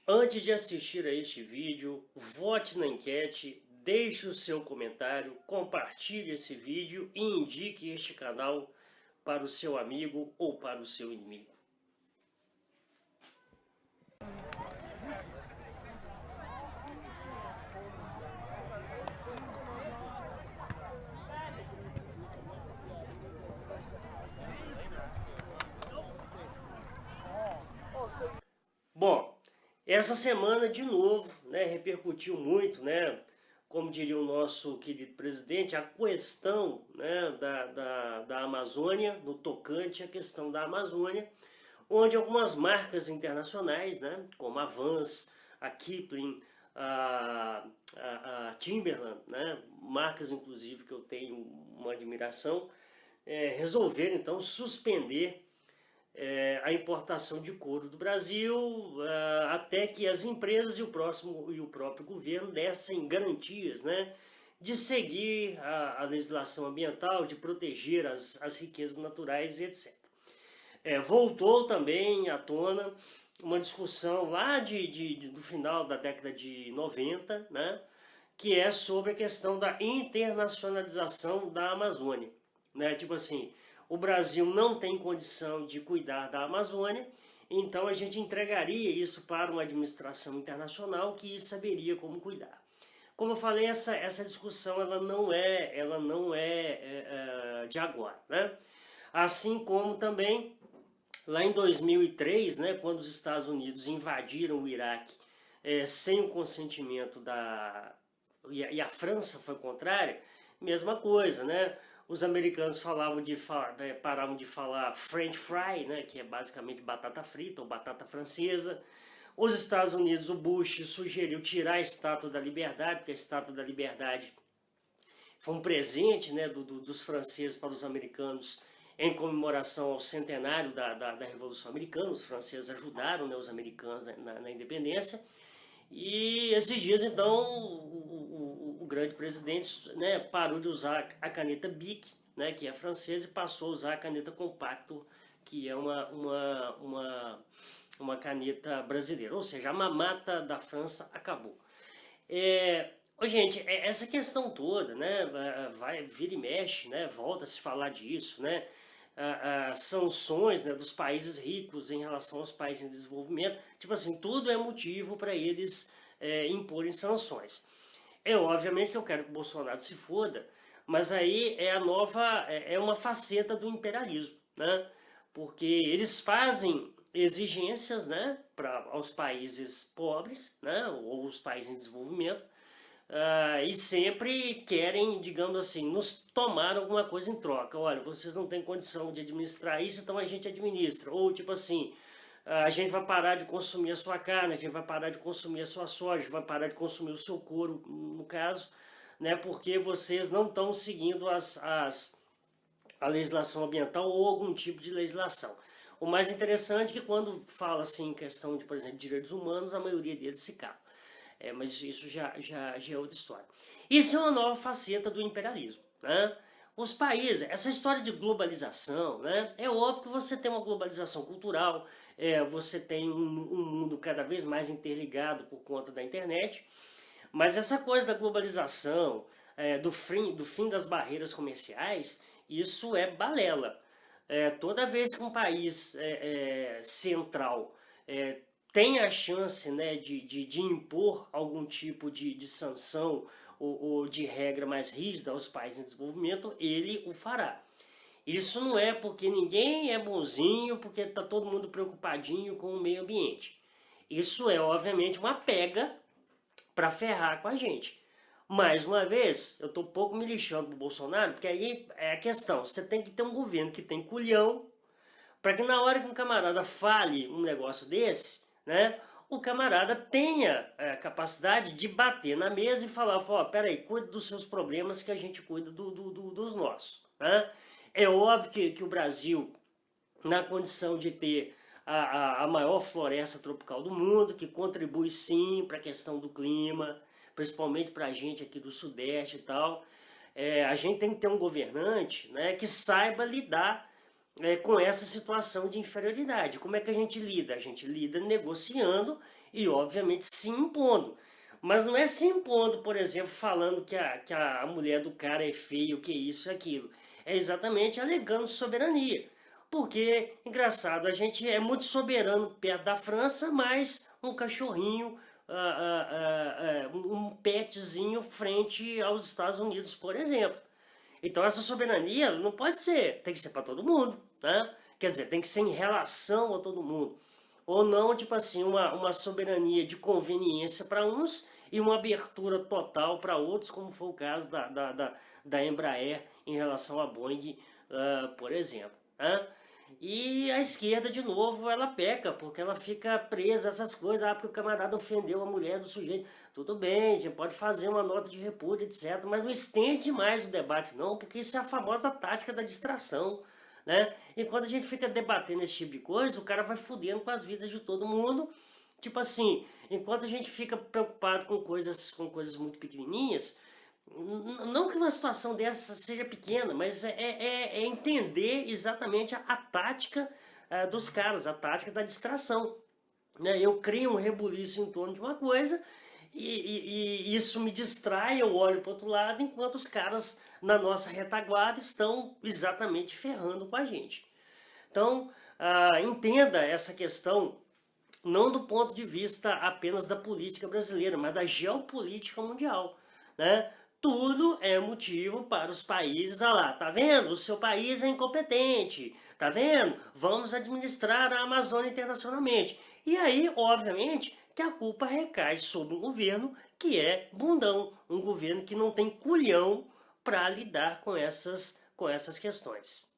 Antes de assistir a este vídeo, vote na enquete, deixe o seu comentário, compartilhe esse vídeo e indique este canal para o seu amigo ou para o seu inimigo. Bom, essa semana de novo, repercutiu muito, como diria o nosso querido presidente, a questão, da Amazônia, no tocante à questão da Amazônia, onde algumas marcas internacionais, como a Vans, a Kipling, a Timberland, marcas inclusive que eu tenho uma admiração, resolveram então suspender a importação de couro do Brasil, até que as empresas e o próprio governo dessem garantias, de seguir a legislação ambiental, de proteger as riquezas naturais, etc. Voltou também à tona uma discussão lá do final da década de 90, que é sobre a questão da internacionalização da Amazônia. Tipo assim, o Brasil não tem condição de cuidar da Amazônia, então a gente entregaria isso para uma administração internacional que saberia como cuidar. Como eu falei, essa discussão ela não é de agora, Assim como também lá em 2003, quando os Estados Unidos invadiram o Iraque sem o consentimento e a França foi contrária, mesma coisa, Os americanos paravam de falar French fry, que é basicamente batata frita ou batata francesa. Os Estados Unidos, o Bush sugeriu tirar a Estátua da Liberdade, porque a Estátua da Liberdade foi um presente dos franceses para os americanos em comemoração ao centenário da Revolução Americana. Os franceses ajudaram os americanos na independência. E esses dias, então, o grande presidente parou de usar a caneta Bic, que é francesa, e passou a usar a caneta Compacto, que é uma caneta brasileira. Ou seja, a mamata da França acabou. Gente, essa questão toda, vai vira e mexe, volta a se falar disso, sanções dos países ricos em relação aos países em desenvolvimento, tipo assim, tudo é motivo para eles imporem sanções. Obviamente que eu quero que o Bolsonaro se foda, mas aí é uma faceta do imperialismo, porque eles fazem exigências, para aos países pobres, ou os países em desenvolvimento, e sempre querem, digamos assim, nos tomar alguma coisa em troca. Olha, vocês não têm condição de administrar isso, então a gente administra. Ou tipo assim, a gente vai parar de consumir a sua carne, a gente vai parar de consumir a sua soja, vai parar de consumir o seu couro, no caso, porque vocês não estão seguindo a legislação ambiental ou algum tipo de legislação. O mais interessante é que quando fala assim em questão de, por exemplo, direitos humanos, a maioria deles se cala. Mas isso já é outra história. Isso é uma nova faceta do imperialismo, Os países, essa história de globalização, é óbvio que você tem uma globalização cultural, você tem um mundo cada vez mais interligado por conta da internet, mas essa coisa da globalização, do fim das barreiras comerciais, isso é balela. Toda vez que um país central tem a chance de impor algum tipo de sanção ou de regra mais rígida aos países em desenvolvimento, ele o fará. Isso não é porque ninguém é bonzinho, porque está todo mundo preocupadinho com o meio ambiente. Isso é, obviamente, uma pega para ferrar com a gente. Mais uma vez, eu estou pouco me lixando pro Bolsonaro, porque aí é a questão, você tem que ter um governo que tem culhão, para que na hora que um camarada fale um negócio desse, o camarada tenha a capacidade de bater na mesa e falar, peraí, cuida dos seus problemas que a gente cuida dos nossos. É óbvio que o Brasil, na condição de ter a maior floresta tropical do mundo, que contribui sim para a questão do clima, principalmente para a gente aqui do Sudeste e tal, a gente tem que ter um governante que saiba lidar com essa situação de inferioridade. Como é que a gente lida? A gente lida negociando e obviamente se impondo. Mas não é se impondo, por exemplo, falando que a mulher do cara é feia, que isso e aquilo. É exatamente alegando soberania. Porque, engraçado, a gente é muito soberano perto da França, mas um cachorrinho, um petzinho frente aos Estados Unidos, por exemplo. Então essa soberania não pode ser, tem que ser para todo mundo, né? Quer dizer, tem que ser em relação a todo mundo. Ou não, tipo assim, uma soberania de conveniência para uns e uma abertura total para outros, como foi o caso da Embraer em relação à Boeing, por exemplo. Né? E a esquerda, de novo, ela peca, porque ela fica presa a essas coisas, porque o camarada ofendeu a mulher do sujeito. Tudo bem, a gente pode fazer uma nota de repúdio, etc. Mas não estende demais o debate, não, porque isso é a famosa tática da distração. Né? E quando a gente fica debatendo esse tipo de coisa, o cara vai fudendo com as vidas de todo mundo. Tipo assim, enquanto a gente fica preocupado com coisas muito pequenininhas, não que uma situação dessa seja pequena, mas é entender exatamente a tática dos caras, a tática da distração. Né? Eu crio um rebuliço em torno de uma coisa e isso me distrai, eu olho para o outro lado, enquanto os caras na nossa retaguarda estão exatamente ferrando com a gente. Então, entenda essa questão não do ponto de vista apenas da política brasileira, mas da geopolítica mundial, né? Tudo é motivo para os países, lá, tá vendo? O seu país é incompetente, tá vendo? Vamos administrar a Amazônia internacionalmente. E aí, obviamente, que a culpa recai sobre um governo que é bundão, um governo que não tem culhão para lidar com essas questões.